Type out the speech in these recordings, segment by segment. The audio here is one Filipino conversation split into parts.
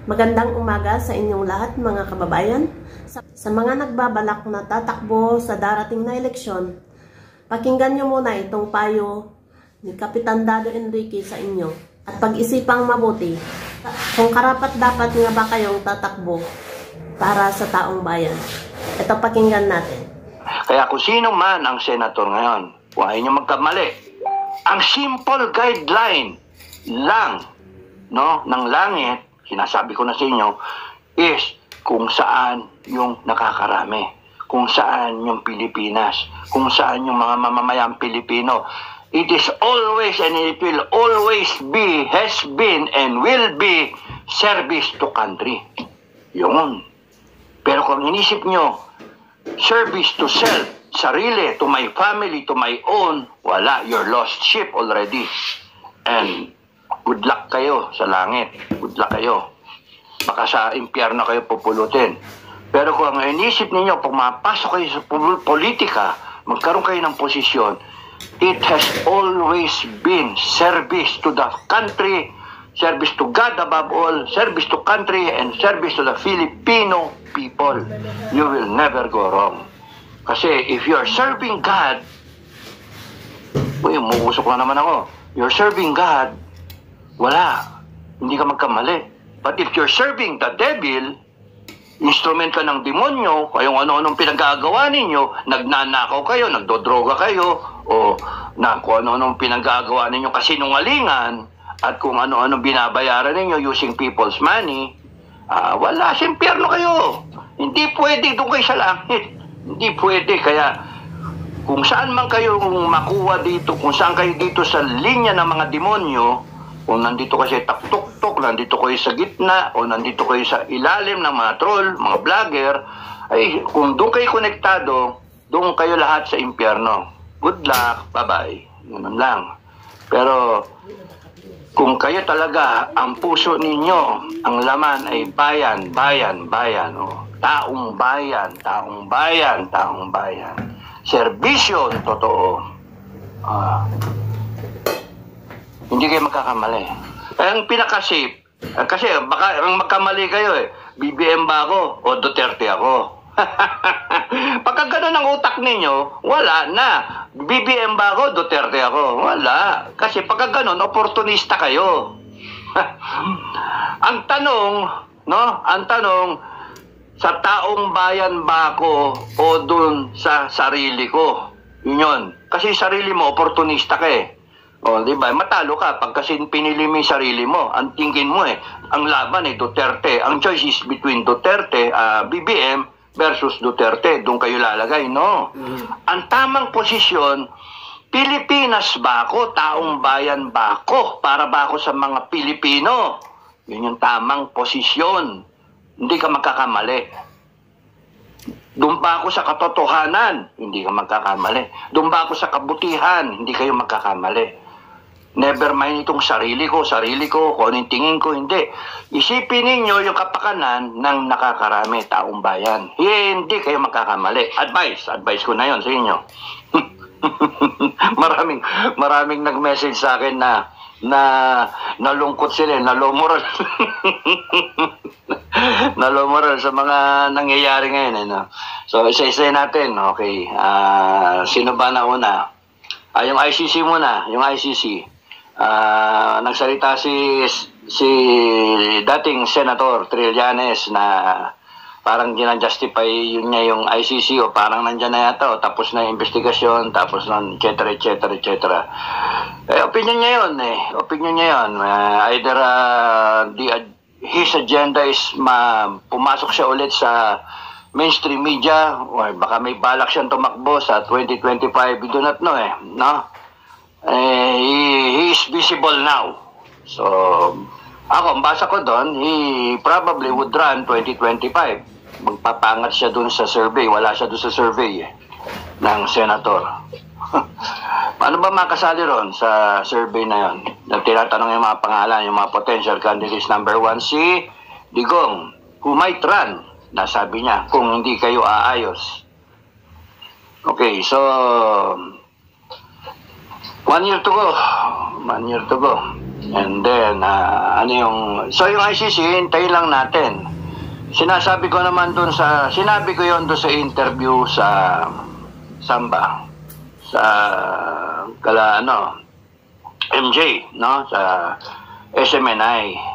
Magandang umaga sa inyong lahat mga kababayan. Sa mga nagbabalak na tatakbo sa darating na eleksyon, pakinggan nyo muna itong payo ni Kapitan Dado Enrique sa inyo at pag-isipang mabuti kung karapat-dapat nga ba kayong tatakbo para sa taong bayan. Ito pakinggan natin. Kaya kung sino man ang senator ngayon, huwag niyo magkamali. Ang simple guideline lang ng langit, sinasabi ko na sa inyo, is kung saan yung nakakarami, kung saan yung Pilipinas, kung saan yung mga mamamayang Pilipino. It is always and it will always be, has been and will be service to country. Yun. Pero kung inisip nyo, service to self, sarili, to my family, to my own, wala, you're lost ship already. And good luck kayo sa langit. Good luck kayo. Baka sa impyerno kayo pupulutin. Pero kung ang inisip ninyo, pumapasok kayo sa politika, magkaroon kayo ng posisyon, it has always been service to the country, service to God above all, service to country, and service to the Filipino people. You will never go wrong. Kasi if you are serving God, umuusok na naman ako. You're serving God, wala. Hindi ka magkamali. But if you're serving the devil, instrument ka ng demonyo, kayong ano-anong pinagagawa ninyo, nagnanakaw kayo, nagdodroga kayo, o kung ano-anong pinagagawa ninyo kasinungalingan, at kung ano-anong binabayaran ninyo using people's money, wala, sa impyerno kayo. Hindi pwede doon kayo sa langit. Hindi pwede. Kaya kung saan man kayo makuha dito, kung saan kayo dito sa linya ng mga demonyo, kung nandito kayo sa taktok-tok, nandito kayo sa gitna, o nandito kayo sa ilalim ng mga troll, mga vlogger, ay kung doon kayo konektado, doon kayo lahat sa impyerno. Good luck, bye-bye. Ganun lang. Pero kung kayo talaga, ang puso ninyo, ang laman ay bayan, bayan, bayan. Taong bayan, taong bayan, taong bayan. Serbisyo, totoo. Hindi kayo magkakamali. Ang pinaka-safe, kasi baka ang magkamali kayo BBM ba ako o Duterte ako? Pagka ganun ang utak ninyo, wala na. BBM ba ako, Duterte ako? Wala. Kasi pagka ganun, oportunista kayo. Ang tanong, sa taong bayan ba ako o dun sa sarili ko? Yun. Kasi sarili mo, oportunista ka di ba? Matalo ka pag kasi pinili mo yung sarili mo. Ang tingin mo ang laban Duterte. Ang choice is between Duterte, BBM versus Duterte. Doon kayo lalagay, no? Ang tamang posisyon, Pilipinas ba ako? Taong bayan ba ako? Para ba ako sa mga Pilipino? Yun yung tamang posisyon. Hindi ka magkakamali. Doon ba ako sa katotohanan? Hindi ka magkakamali. Doon ba ako sa kabutihan? Hindi kayo magkakamali. Never mind itong sarili ko, kung anong tingin ko, hindi. Isipin ninyo yung kapakanan ng nakakarami, taong bayan. Hindi kayo magkakamali. Advice ko na yon sa inyo. maraming nag-message sa akin na nalungkot sila, nalomoral. Nalomoral sa mga nangyayari ngayon. So, isa-isa natin. Okay. Sino ba na una? Yung ICC muna. Yung ICC. Nagsalita si dating Senator Trillanes na parang ginajustify yun niya yung ICC o parang nandyan na yata tapos na yung investigasyon, tapos na etc. Opinion niya yun opinion niya yun. Either his agenda is pumasok siya ulit sa mainstream media or baka may balak siyang tumakbo sa 2025, we do not know no? He is visible now. So, ang basa ko doon, he probably would run 2025. Magpapangat siya doon sa survey. Wala siya doon sa survey ng senator. Paano ba makasali ron sa survey na yon? Tinatanong yung mga pangalan, yung mga potential candidates. Number 1, si Digong, who might run. Nasabi niya, kung hindi kayo aayos. Okay, so 1 year to go. And then, so yung ICC, hintayin lang natin. Sinasabi ko naman sinabi ko yon doon sa interview sa, Samba, sa, MJ, no? Sa SMNI.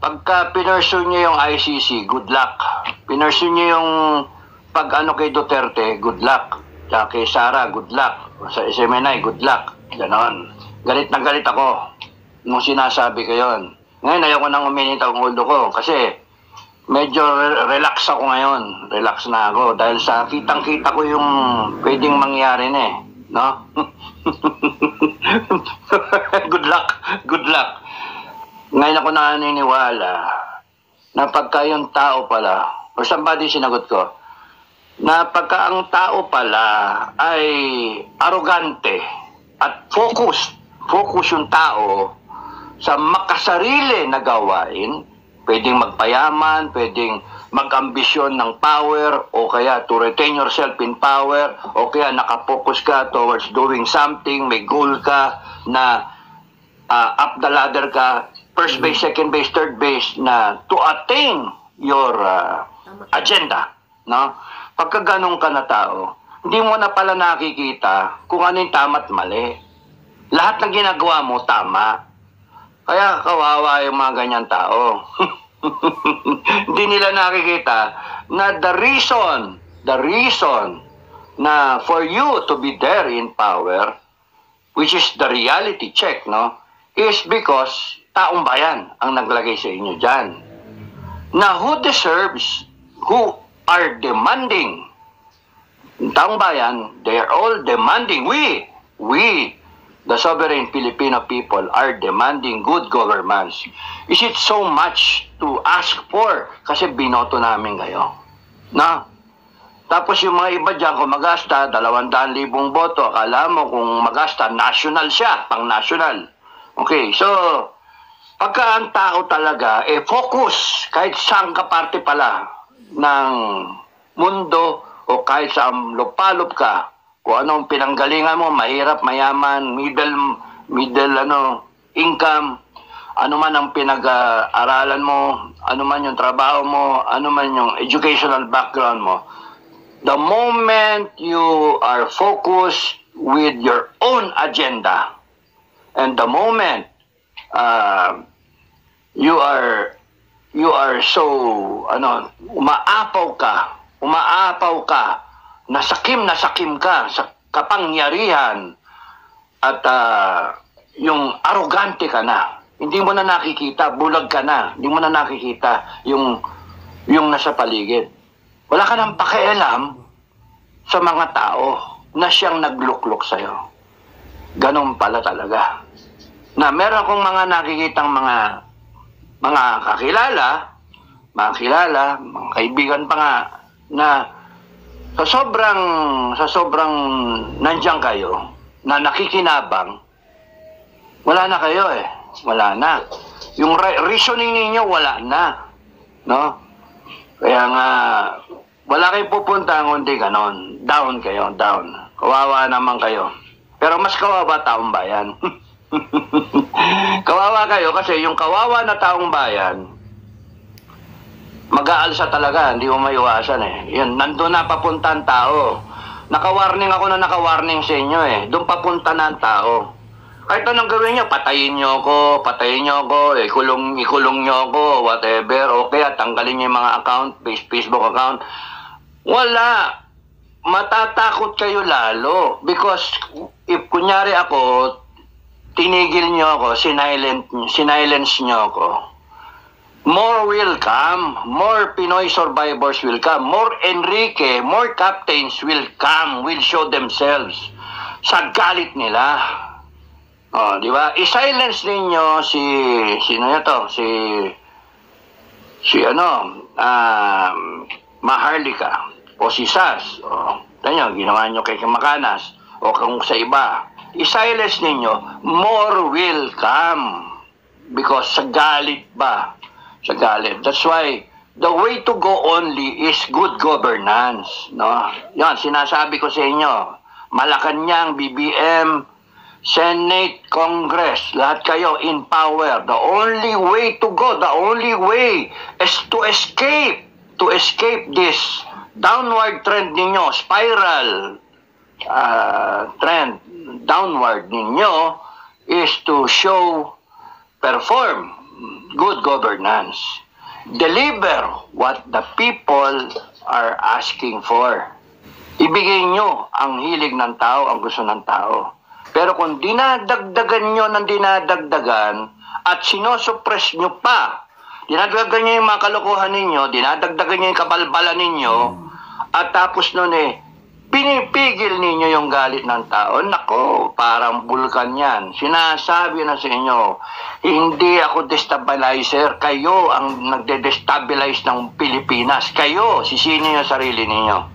Pagka pinursue nyo yung ICC, good luck. Pinursue nyo yung kay Duterte, good luck. Tsaka kay Sara, good luck. Sa SMNI, good luck. Ganon. Galit na galit ako nung sinasabi ko yon. Ngayon, ayoko nang uminit ang ulo ko kasi medyo relax ako ngayon. Relax na ako dahil sa kitang-kita ko yung pwedeng mangyari na eh. No? Good luck. Good luck. Ngayon ako naniniwala na pagka yung tao pala, or somebody sinagot ko, na pagka ang tao pala ay arrogante at focus yung tao sa makasarili na gawain, pwedeng magpayaman, pwedeng mag-ambisyon ng power, o kaya to retain yourself in power, o kaya nakapokus ka towards doing something, may goal ka na up the ladder ka, first base, second base, third base, na to attain your agenda, no? Pagka ganun ka na tao, hindi mo na pala nakikita kung ano yung tama at mali. Lahat ng ginagawa mo, tama. Kaya kawawa yung mga ganyan tao. Hindi nila nakikita na the reason na for you to be there in power, which is the reality check, no, is because taong bayan ang naglagay sa inyo dyan. Na who are demanding, taong bayan, they are all demanding, we, the sovereign Filipino people, are demanding good governance. Is it so much to ask for? Kasi binoto namin kayo. Na? Tapos yung mga iba dyan, kung magasta, 200,000 boto, akala mo kung magasta, national siya, pang-national. Okay, so, pagka ang tao talaga, focus, kahit saan ka parte pala ng mundo, o kahit saan lupalop ka, kung anong pinanggalingan mo, mahirap, mayaman, middle income, ano man ang pinag-aralan mo, ano man yung trabaho mo, ano man yung educational background mo, the moment you are focused with your own agenda, and the moment you are so umaapaw ka, nasakim ka sa kapangyarihan at yung arrogante ka na. Hindi mo na nakikita, bulag ka na. Hindi mo na nakikita yung nasa paligid. Wala ka nang pakialam sa mga tao na siyang nagluklok sa'yo. Ganon pala talaga. Na meron akong mga nakikitang mga kakilala, mga kaibigan pa nga, na sa sobrang nandiyan kayo, na nakikinabang, wala na kayo eh. Wala na. Yung reasoning ninyo, wala na. No? Kaya nga, wala kayong pupunta kundi ganon. Down kayo, down. Kawawa naman kayo. Pero mas kawawa taong bayan. Kawawa kayo kasi yung kawawa na taong bayan, mag-aalsa talaga, hindi mo maiwasan eh. Yun, nandun na papunta ang tao. Nakawarning ako na nakawarning sa inyo eh. Doon papunta na ang tao. Kahit anong gawin nyo, patayin nyo ako, ikulong nyo ako, whatever. O kaya tanggalin nyo yung mga account, Facebook account. Wala. Matatakot kayo lalo. Because if kunyari ako, tinigil nyo ako, sinilence nyo ako, more will come, more Pinoy survivors will come, more Enrique, more captains will come, will show themselves sa galit nila. Oh, di ba? I-silence ninyo Maharlika o si Sas. O, tanyo, ginawa nyo kay Kamakanas o kung sa iba. I-silence ninyo, more will come because sa galit ba? Sa galit. That's why the way to go only is good governance, no? Yan, sinasabi ko sa inyo. Malacanang, BBM, Senate, Congress, lahat kayo in power. The only way to go, the only way is to escape this downward trend ninyo, spiral trend downward ninyo, is to perform good governance. Deliver what the people are asking for. Ibigay nyo ang hilig ng tao, ang gusto ng tao. Pero kung dinadagdagan nyo ng dinadagdagan at sinosuppress nyo pa, dinadagdagan nyo yung mga kalokohan ninyo, dinadagdagan nyo yung kabalbalan ninyo, at tapos nun pinipigil ninyo yung galit ng tao, nako, parang bulkan yan. Sinasabi na sa inyo, hindi ako destabilizer, kayo ang nagde-destabilize ng Pilipinas. Kayo, sisinin yung sarili ninyo.